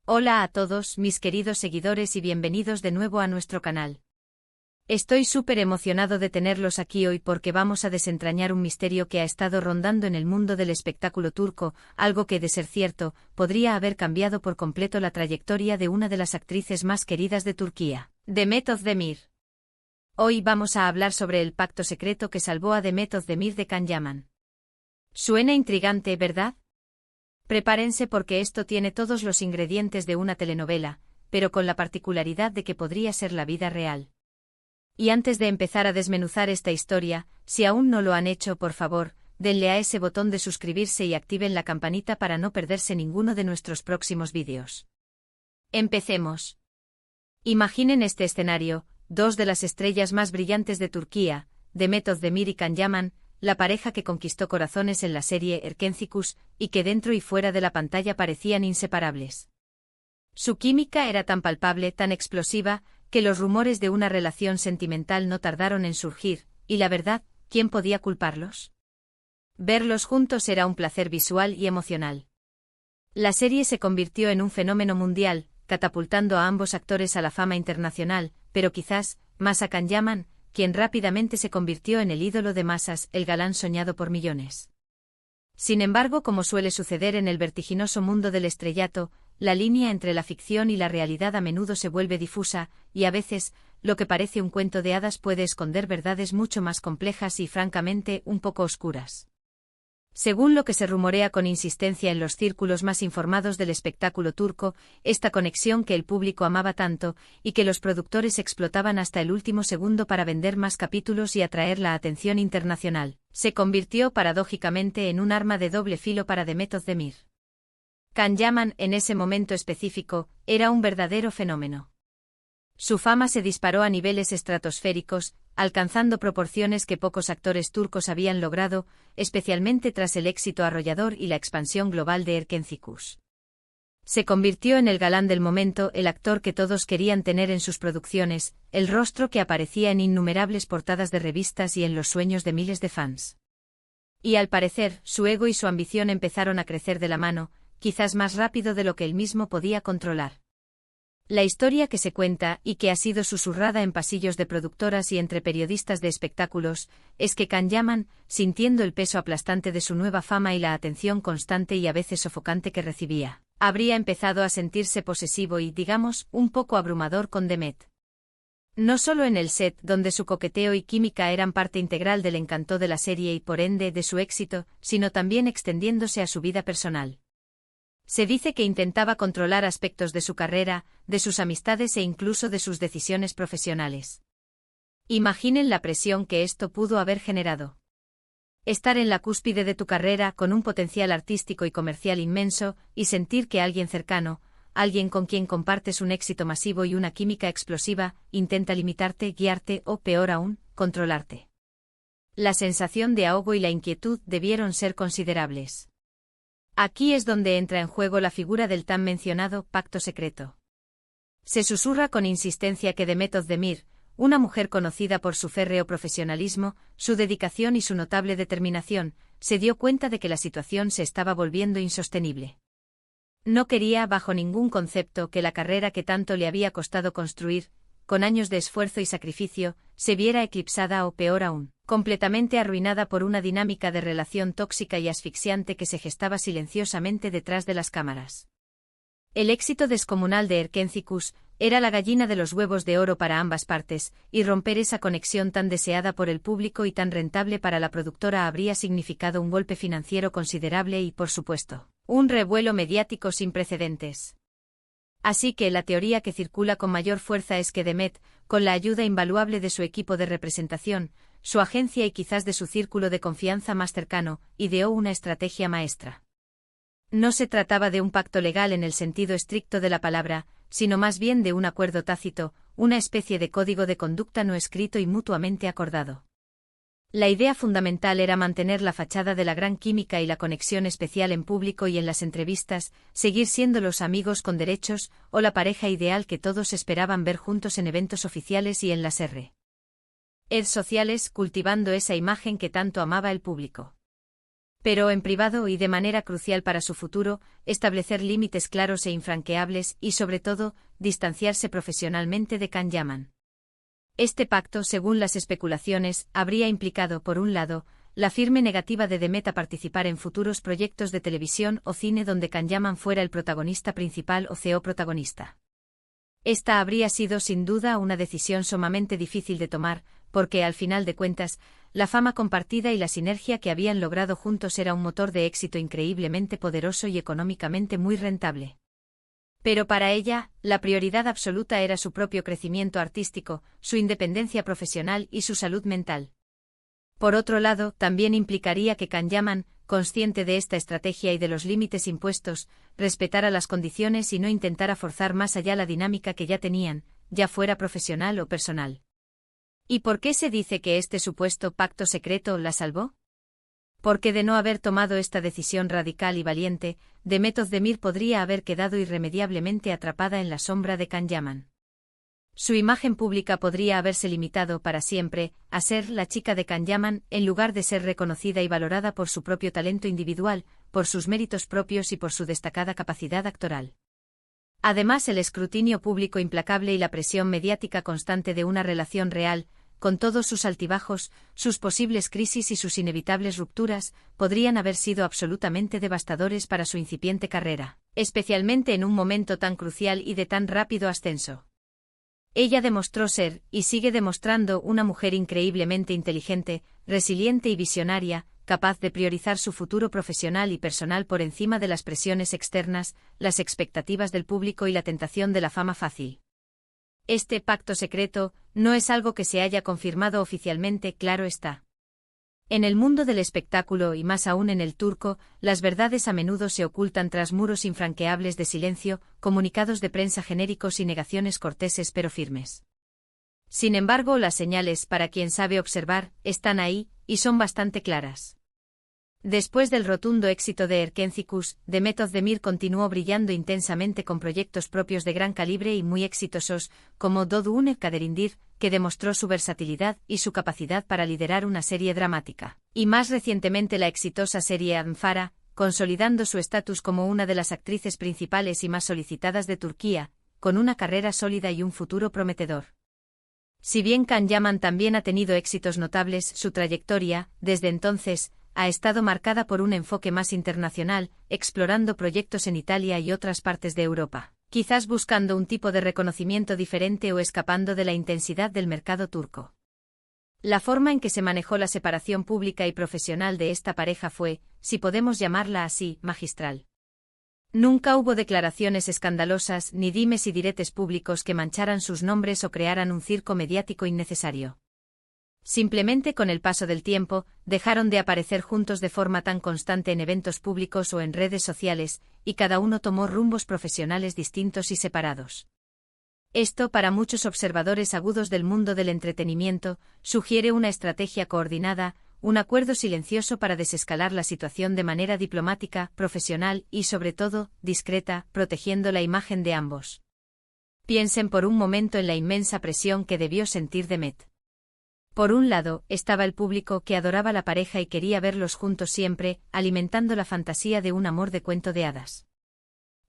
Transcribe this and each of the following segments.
Hola a todos, mis queridos seguidores y bienvenidos de nuevo a nuestro canal. Estoy súper emocionado de tenerlos aquí hoy porque vamos a desentrañar un misterio que ha estado rondando en el mundo del espectáculo turco, algo que, de ser cierto, podría haber cambiado por completo la trayectoria de una de las actrices más queridas de Turquía, Demet Özdemir. Hoy vamos a hablar sobre el pacto secreto que salvó a Demet Özdemir de Can Yaman. Suena intrigante, ¿verdad? Prepárense porque esto tiene todos los ingredientes de una telenovela, pero con la particularidad de que podría ser la vida real. Y antes de empezar a desmenuzar esta historia, si aún no lo han hecho, por favor, denle a ese botón de suscribirse y activen la campanita para no perderse ninguno de nuestros próximos vídeos. Empecemos. Imaginen este escenario: dos de las estrellas más brillantes de Turquía, Demet Özdemir y Can Yaman, la pareja que conquistó corazones en la serie Erkencikus, y que dentro y fuera de la pantalla parecían inseparables. Su química era tan palpable, tan explosiva, que los rumores de una relación sentimental no tardaron en surgir, y la verdad, ¿quién podía culparlos? Verlos juntos era un placer visual y emocional. La serie se convirtió en un fenómeno mundial, catapultando a ambos actores a la fama internacional, pero quizás, más a Can Yaman, quien rápidamente se convirtió en el ídolo de masas, el galán soñado por millones. Sin embargo, como suele suceder en el vertiginoso mundo del estrellato, la línea entre la ficción y la realidad a menudo se vuelve difusa, y a veces, lo que parece un cuento de hadas puede esconder verdades mucho más complejas y francamente un poco oscuras. Según lo que se rumorea con insistencia en los círculos más informados del espectáculo turco, esta conexión que el público amaba tanto, y que los productores explotaban hasta el último segundo para vender más capítulos y atraer la atención internacional, se convirtió paradójicamente en un arma de doble filo para Demet Özdemir. Can Yaman, en ese momento específico, era un verdadero fenómeno. Su fama se disparó a niveles estratosféricos, alcanzando proporciones que pocos actores turcos habían logrado, especialmente tras el éxito arrollador y la expansión global de Erkencikus. Se convirtió en el galán del momento, el actor que todos querían tener en sus producciones, el rostro que aparecía en innumerables portadas de revistas y en los sueños de miles de fans. Y al parecer, su ego y su ambición empezaron a crecer de la mano, quizás más rápido de lo que él mismo podía controlar. La historia que se cuenta, y que ha sido susurrada en pasillos de productoras y entre periodistas de espectáculos, es que Can Yaman, sintiendo el peso aplastante de su nueva fama y la atención constante y a veces sofocante que recibía, habría empezado a sentirse posesivo y, digamos, un poco abrumador con Demet. No solo en el set, donde su coqueteo y química eran parte integral del encanto de la serie y por ende de su éxito, sino también extendiéndose a su vida personal. Se dice que intentaba controlar aspectos de su carrera, de sus amistades e incluso de sus decisiones profesionales. Imaginen la presión que esto pudo haber generado. Estar en la cúspide de tu carrera con un potencial artístico y comercial inmenso, y sentir que alguien cercano, alguien con quien compartes un éxito masivo y una química explosiva, intenta limitarte, guiarte o, peor aún, controlarte. La sensación de ahogo y la inquietud debieron ser considerables. Aquí es donde entra en juego la figura del tan mencionado pacto secreto. Se susurra con insistencia que Demet Özdemir, una mujer conocida por su férreo profesionalismo, su dedicación y su notable determinación, se dio cuenta de que la situación se estaba volviendo insostenible. No quería, bajo ningún concepto, que la carrera que tanto le había costado construir, con años de esfuerzo y sacrificio, se viera eclipsada o, peor aún, completamente arruinada por una dinámica de relación tóxica y asfixiante que se gestaba silenciosamente detrás de las cámaras. El éxito descomunal de Erkencikus era la gallina de los huevos de oro para ambas partes, y romper esa conexión tan deseada por el público y tan rentable para la productora habría significado un golpe financiero considerable y, por supuesto, un revuelo mediático sin precedentes. Así que la teoría que circula con mayor fuerza es que Demet, con la ayuda invaluable de su equipo de representación, su agencia y quizás de su círculo de confianza más cercano, ideó una estrategia maestra. No se trataba de un pacto legal en el sentido estricto de la palabra, sino más bien de un acuerdo tácito, una especie de código de conducta no escrito y mutuamente acordado. La idea fundamental era mantener la fachada de la gran química y la conexión especial en público y en las entrevistas, seguir siendo los amigos con derechos, o la pareja ideal que todos esperaban ver juntos en eventos oficiales y en las redes sociales, cultivando esa imagen que tanto amaba el público. Pero en privado y de manera crucial para su futuro, establecer límites claros e infranqueables y, sobre todo, distanciarse profesionalmente de Can Yaman. Este pacto, según las especulaciones, habría implicado, por un lado, la firme negativa de Demet a participar en futuros proyectos de televisión o cine donde Can Yaman fuera el protagonista principal o CEO protagonista. Esta habría sido sin duda una decisión sumamente difícil de tomar, porque al final de cuentas, la fama compartida y la sinergia que habían logrado juntos era un motor de éxito increíblemente poderoso y económicamente muy rentable. Pero para ella, la prioridad absoluta era su propio crecimiento artístico, su independencia profesional y su salud mental. Por otro lado, también implicaría que Can Yaman, consciente de esta estrategia y de los límites impuestos, respetara las condiciones y no intentara forzar más allá la dinámica que ya tenían, ya fuera profesional o personal. ¿Y por qué se dice que este supuesto pacto secreto la salvó? Porque de no haber tomado esta decisión radical y valiente, Demet Özdemir podría haber quedado irremediablemente atrapada en la sombra de Can Yaman. Su imagen pública podría haberse limitado para siempre a ser la chica de Can Yaman en lugar de ser reconocida y valorada por su propio talento individual, por sus méritos propios y por su destacada capacidad actoral. Además, el escrutinio público implacable y la presión mediática constante de una relación real, con todos sus altibajos, sus posibles crisis y sus inevitables rupturas, podrían haber sido absolutamente devastadores para su incipiente carrera, especialmente en un momento tan crucial y de tan rápido ascenso. Ella demostró ser, y sigue demostrando, una mujer increíblemente inteligente, resiliente y visionaria, capaz de priorizar su futuro profesional y personal por encima de las presiones externas, las expectativas del público y la tentación de la fama fácil. Este pacto secreto no es algo que se haya confirmado oficialmente, claro está. En el mundo del espectáculo y más aún en el turco, las verdades a menudo se ocultan tras muros infranqueables de silencio, comunicados de prensa genéricos y negaciones corteses pero firmes. Sin embargo, las señales, para quien sabe observar, están ahí, y son bastante claras. Después del rotundo éxito de Erkencikus, Demet Özdemir continuó brillando intensamente con proyectos propios de gran calibre y muy exitosos, como Doğduğun Kaderindir, que demostró su versatilidad y su capacidad para liderar una serie dramática, y más recientemente la exitosa serie Anfara, consolidando su estatus como una de las actrices principales y más solicitadas de Turquía, con una carrera sólida y un futuro prometedor. Si bien Can Yaman también ha tenido éxitos notables, su trayectoria, desde entonces, ha estado marcada por un enfoque más internacional, explorando proyectos en Italia y otras partes de Europa, quizás buscando un tipo de reconocimiento diferente o escapando de la intensidad del mercado turco. La forma en que se manejó la separación pública y profesional de esta pareja fue, si podemos llamarla así, magistral. Nunca hubo declaraciones escandalosas ni dimes y diretes públicos que mancharan sus nombres o crearan un circo mediático innecesario. Simplemente con el paso del tiempo, dejaron de aparecer juntos de forma tan constante en eventos públicos o en redes sociales, y cada uno tomó rumbos profesionales distintos y separados. Esto, para muchos observadores agudos del mundo del entretenimiento, sugiere una estrategia coordinada, un acuerdo silencioso para desescalar la situación de manera diplomática, profesional y, sobre todo, discreta, protegiendo la imagen de ambos. Piensen por un momento en la inmensa presión que debió sentir Demet. Por un lado, estaba el público que adoraba a la pareja y quería verlos juntos siempre, alimentando la fantasía de un amor de cuento de hadas.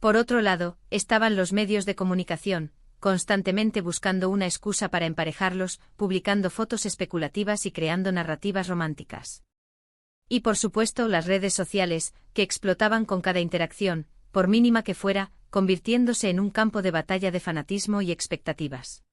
Por otro lado, estaban los medios de comunicación, constantemente buscando una excusa para emparejarlos, publicando fotos especulativas y creando narrativas románticas. Y por supuesto las redes sociales, que explotaban con cada interacción, por mínima que fuera, convirtiéndose en un campo de batalla de fanatismo y expectativas.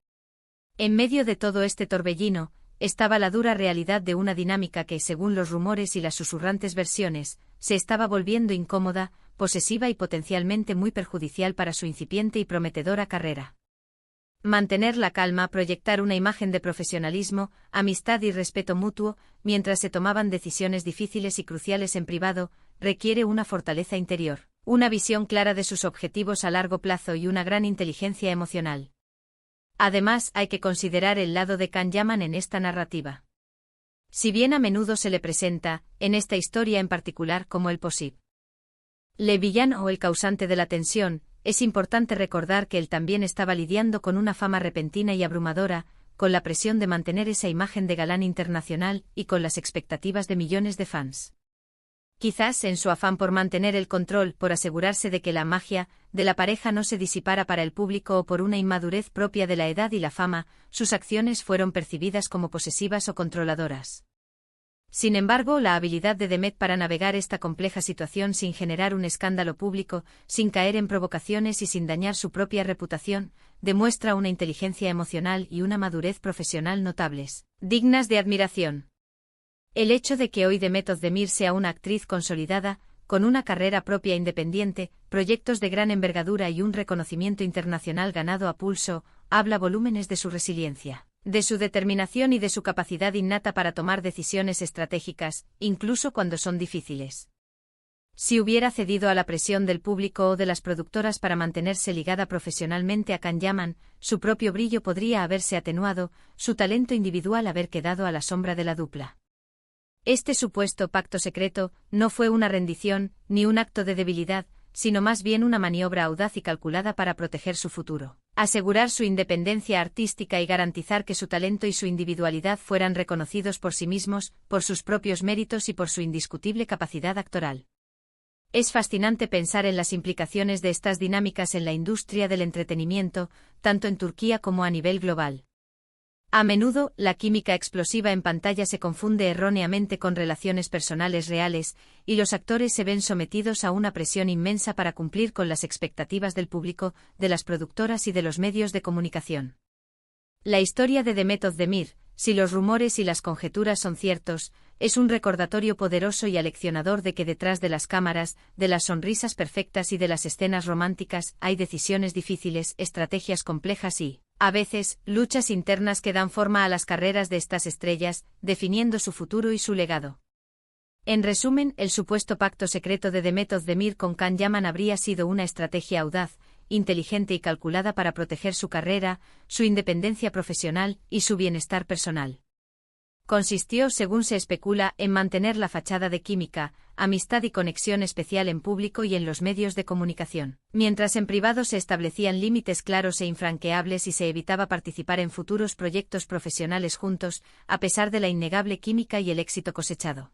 En medio de todo este torbellino, estaba la dura realidad de una dinámica que, según los rumores y las susurrantes versiones, se estaba volviendo incómoda, posesiva y potencialmente muy perjudicial para su incipiente y prometedora carrera. Mantener la calma, proyectar una imagen de profesionalismo, amistad y respeto mutuo, mientras se tomaban decisiones difíciles y cruciales en privado, requiere una fortaleza interior, una visión clara de sus objetivos a largo plazo y una gran inteligencia emocional. Además, hay que considerar el lado de Can Yaman en esta narrativa. Si bien a menudo se le presenta, en esta historia en particular, como el posible villano o el causante de la tensión, es importante recordar que él también estaba lidiando con una fama repentina y abrumadora, con la presión de mantener esa imagen de galán internacional y con las expectativas de millones de fans. Quizás en su afán por mantener el control, por asegurarse de que la magia de la pareja no se disipara para el público o por una inmadurez propia de la edad y la fama, sus acciones fueron percibidas como posesivas o controladoras. Sin embargo, la habilidad de Demet para navegar esta compleja situación sin generar un escándalo público, sin caer en provocaciones y sin dañar su propia reputación, demuestra una inteligencia emocional y una madurez profesional notables, dignas de admiración. El hecho de que hoy Demet Özdemir sea una actriz consolidada, con una carrera propia independiente, proyectos de gran envergadura y un reconocimiento internacional ganado a pulso, habla volúmenes de su resiliencia, de su determinación y de su capacidad innata para tomar decisiones estratégicas, incluso cuando son difíciles. Si hubiera cedido a la presión del público o de las productoras para mantenerse ligada profesionalmente a Can Yaman, su propio brillo podría haberse atenuado, su talento individual haber quedado a la sombra de la dupla. Este supuesto pacto secreto no fue una rendición, ni un acto de debilidad, sino más bien una maniobra audaz y calculada para proteger su futuro, asegurar su independencia artística y garantizar que su talento y su individualidad fueran reconocidos por sí mismos, por sus propios méritos y por su indiscutible capacidad actoral. Es fascinante pensar en las implicaciones de estas dinámicas en la industria del entretenimiento, tanto en Turquía como a nivel global. A menudo, la química explosiva en pantalla se confunde erróneamente con relaciones personales reales, y los actores se ven sometidos a una presión inmensa para cumplir con las expectativas del público, de las productoras y de los medios de comunicación. La historia de Demet Özdemir, si los rumores y las conjeturas son ciertos, es un recordatorio poderoso y aleccionador de que detrás de las cámaras, de las sonrisas perfectas y de las escenas románticas, hay decisiones difíciles, estrategias complejas y, a veces, luchas internas que dan forma a las carreras de estas estrellas, definiendo su futuro y su legado. En resumen, el supuesto pacto secreto de Demet Özdemir con Can Yaman habría sido una estrategia audaz, inteligente y calculada para proteger su carrera, su independencia profesional y su bienestar personal. Consistió, según se especula, en mantener la fachada de química, amistad y conexión especial en público y en los medios de comunicación, mientras en privado se establecían límites claros e infranqueables y se evitaba participar en futuros proyectos profesionales juntos, a pesar de la innegable química y el éxito cosechado.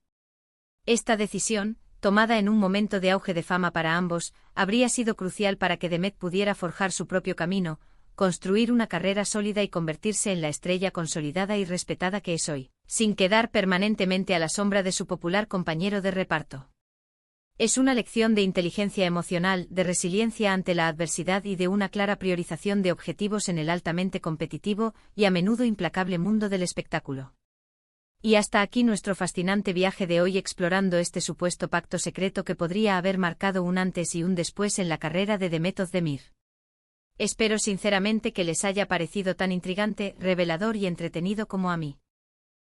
Esta decisión, tomada en un momento de auge de fama para ambos, habría sido crucial para que Demet pudiera forjar su propio camino, construir una carrera sólida y convertirse en la estrella consolidada y respetada que es hoy, sin quedar permanentemente a la sombra de su popular compañero de reparto. Es una lección de inteligencia emocional, de resiliencia ante la adversidad y de una clara priorización de objetivos en el altamente competitivo y a menudo implacable mundo del espectáculo. Y hasta aquí nuestro fascinante viaje de hoy explorando este supuesto pacto secreto que podría haber marcado un antes y un después en la carrera de Demet Özdemir. Espero sinceramente que les haya parecido tan intrigante, revelador y entretenido como a mí.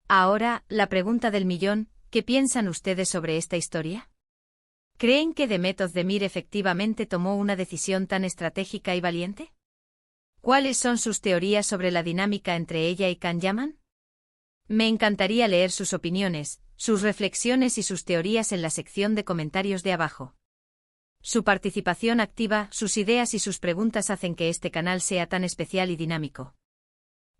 Ahora, la pregunta del millón, ¿qué piensan ustedes sobre esta historia? ¿Creen que Demet Özdemir efectivamente tomó una decisión tan estratégica y valiente? ¿Cuáles son sus teorías sobre la dinámica entre ella y Can Yaman? Me encantaría leer sus opiniones, sus reflexiones y sus teorías en la sección de comentarios de abajo. Su participación activa, sus ideas y sus preguntas hacen que este canal sea tan especial y dinámico.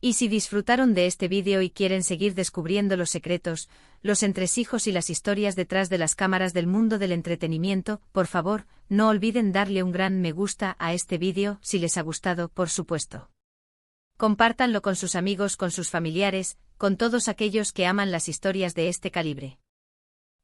Y si disfrutaron de este vídeo y quieren seguir descubriendo los secretos, los entresijos y las historias detrás de las cámaras del mundo del entretenimiento, por favor, no olviden darle un gran me gusta a este vídeo si les ha gustado, por supuesto. Compártanlo con sus amigos, con sus familiares, con todos aquellos que aman las historias de este calibre.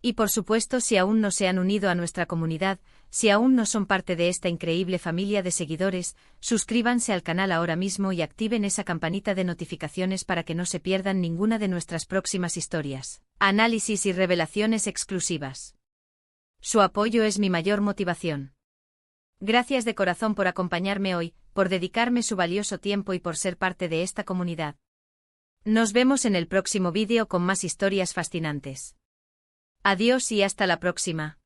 Y por supuesto, si aún no se han unido a nuestra comunidad, si aún no son parte de esta increíble familia de seguidores, suscríbanse al canal ahora mismo y activen esa campanita de notificaciones para que no se pierdan ninguna de nuestras próximas historias, análisis y revelaciones exclusivas. Su apoyo es mi mayor motivación. Gracias de corazón por acompañarme hoy, por dedicarme su valioso tiempo y por ser parte de esta comunidad. Nos vemos en el próximo vídeo con más historias fascinantes. Adiós y hasta la próxima.